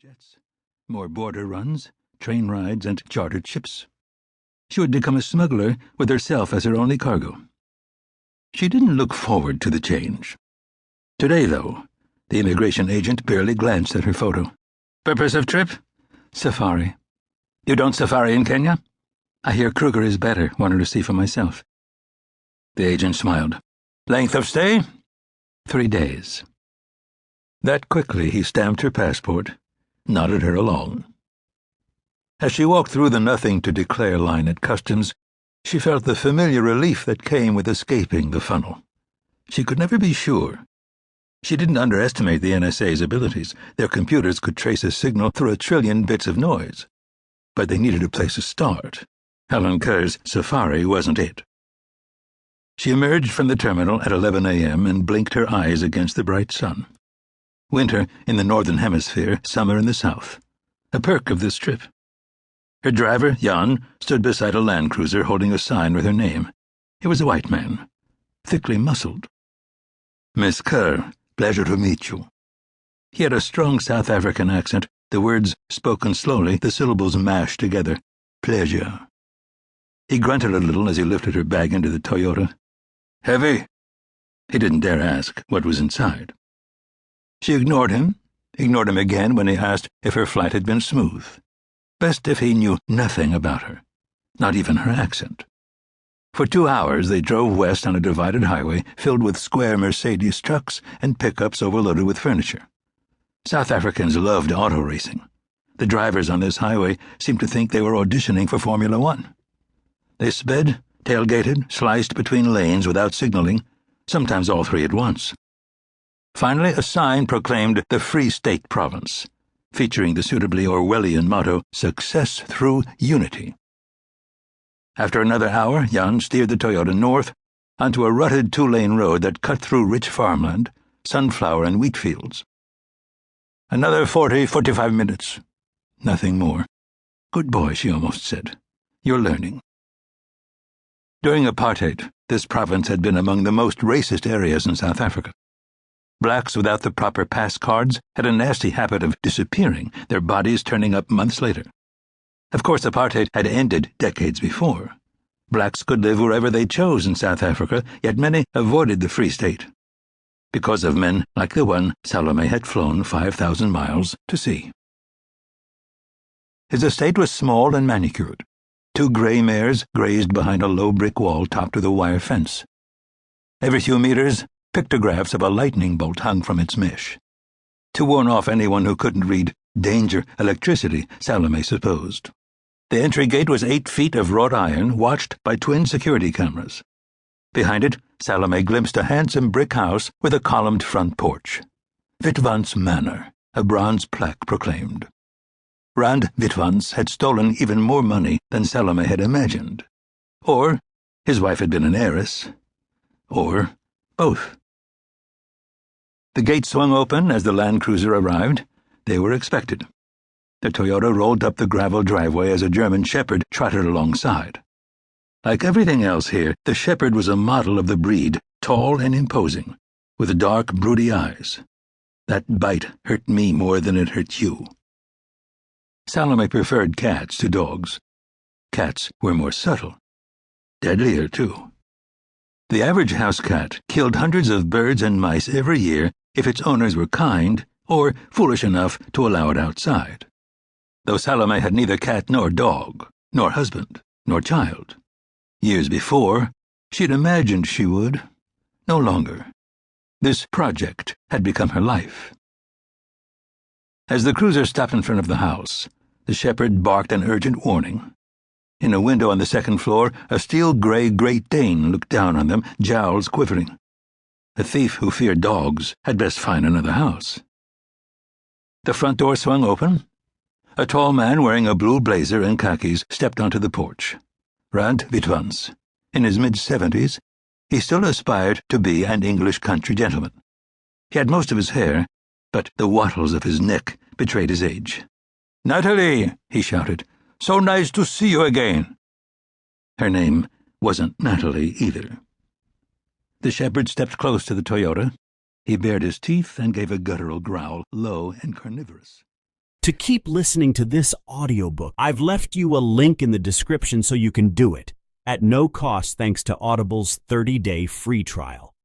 jets, more border runs, train rides, and chartered ships. She would become a smuggler with herself as her only cargo. She didn't look forward to the change. Today, though, the immigration agent barely glanced at her photo. "Purpose of trip?" "Safari." "You don't safari in Kenya?" "I hear Kruger is better. Wanted to see for myself." The agent smiled. "Length of stay?" 3 days. That quickly he stamped her passport, nodded her along. As she walked through the nothing-to-declare line at customs, she felt the familiar relief that came with escaping the funnel. She could never be sure. She didn't underestimate the NSA's abilities. Their computers could trace a signal through 1 trillion bits of noise. But they needed a place to start. Helen Kerr's safari wasn't it. She emerged from the terminal at 11 a.m. and blinked her eyes against the bright sun. Winter in the northern hemisphere, summer in the south. A perk of this trip. Her driver, Jan, stood beside a Land Cruiser holding a sign with her name. He was a white man, thickly muscled. "Miss Kerr, pleasure to meet you." He had a strong South African accent, the words spoken slowly, the syllables mashed together. "Pleasure." He grunted a little as he lifted her bag into the Toyota. "Heavy?" He didn't dare ask what was inside. She ignored him again when he asked if her flight had been smooth. Best if he knew nothing about her, not even her accent. For 2 hours they drove west on a divided highway filled with square Mercedes trucks and pickups overloaded with furniture. South Africans loved auto racing. The drivers on this highway seemed to think they were auditioning for Formula One. They sped, tailgated, sliced between lanes without signaling, sometimes all three at once. Finally, a sign proclaimed the Free State Province, featuring the suitably Orwellian motto, "Success through Unity." After another hour, Jan steered the Toyota north onto a rutted 2-lane road that cut through rich farmland, sunflower and wheat fields. "Another 45 minutes. Nothing more. Good boy," she almost said. "You're learning." During apartheid, this province had been among the most racist areas in South Africa. Blacks without the proper pass cards had a nasty habit of disappearing, their bodies turning up months later. Of course, apartheid had ended decades before. Blacks could live wherever they chose in South Africa, yet many avoided the Free State, because of men like the one Salome had flown 5,000 miles to see. His estate was small and manicured. 2 gray mares grazed behind a low brick wall topped with a wire fence. Every few meters, pictographs of a lightning bolt hung from its mesh. To warn off anyone who couldn't read danger electricity, Salome supposed. The entry gate was 8 feet of wrought iron, watched by twin security cameras. Behind it, Salome glimpsed a handsome brick house with a columned front porch. Witvans Manor, a bronze plaque proclaimed. Rand Witvans had stolen even more money than Salome had imagined. Or his wife had been an heiress. Or both. The gate swung open as the Land Cruiser arrived. They were expected. The Toyota rolled up the gravel driveway as a German Shepherd trotted alongside. Like everything else here, the Shepherd was a model of the breed, tall and imposing, with dark, broody eyes. That bite hurt me more than it hurt you. Salome preferred cats to dogs. Cats were more subtle. Deadlier, too. The average house cat killed hundreds of birds and mice every year if its owners were kind or foolish enough to allow it outside. Though Salome had neither cat nor dog, nor husband, nor child. Years before, she'd imagined she would. No longer. This project had become her life. As the cruiser stopped in front of the house, the Shepherd barked an urgent warning. In a window on the second floor, a steel-gray Great Dane looked down on them, jowls quivering. A thief who feared dogs had best find another house. The front door swung open. A tall man wearing a blue blazer and khakis stepped onto the porch. Rand Witvans. In his mid-70s, he still aspired to be an English country gentleman. He had most of his hair, but the wattles of his neck betrayed his age. "Natalie," he shouted, "so nice to see you again." Her name wasn't Natalie either. The Shepherd stepped close to the Toyota. He bared his teeth and gave a guttural growl, low and carnivorous. to keep listening to this audiobook. I've left you a link in the description so you can do it at no cost thanks to Audible's 30-day free trial.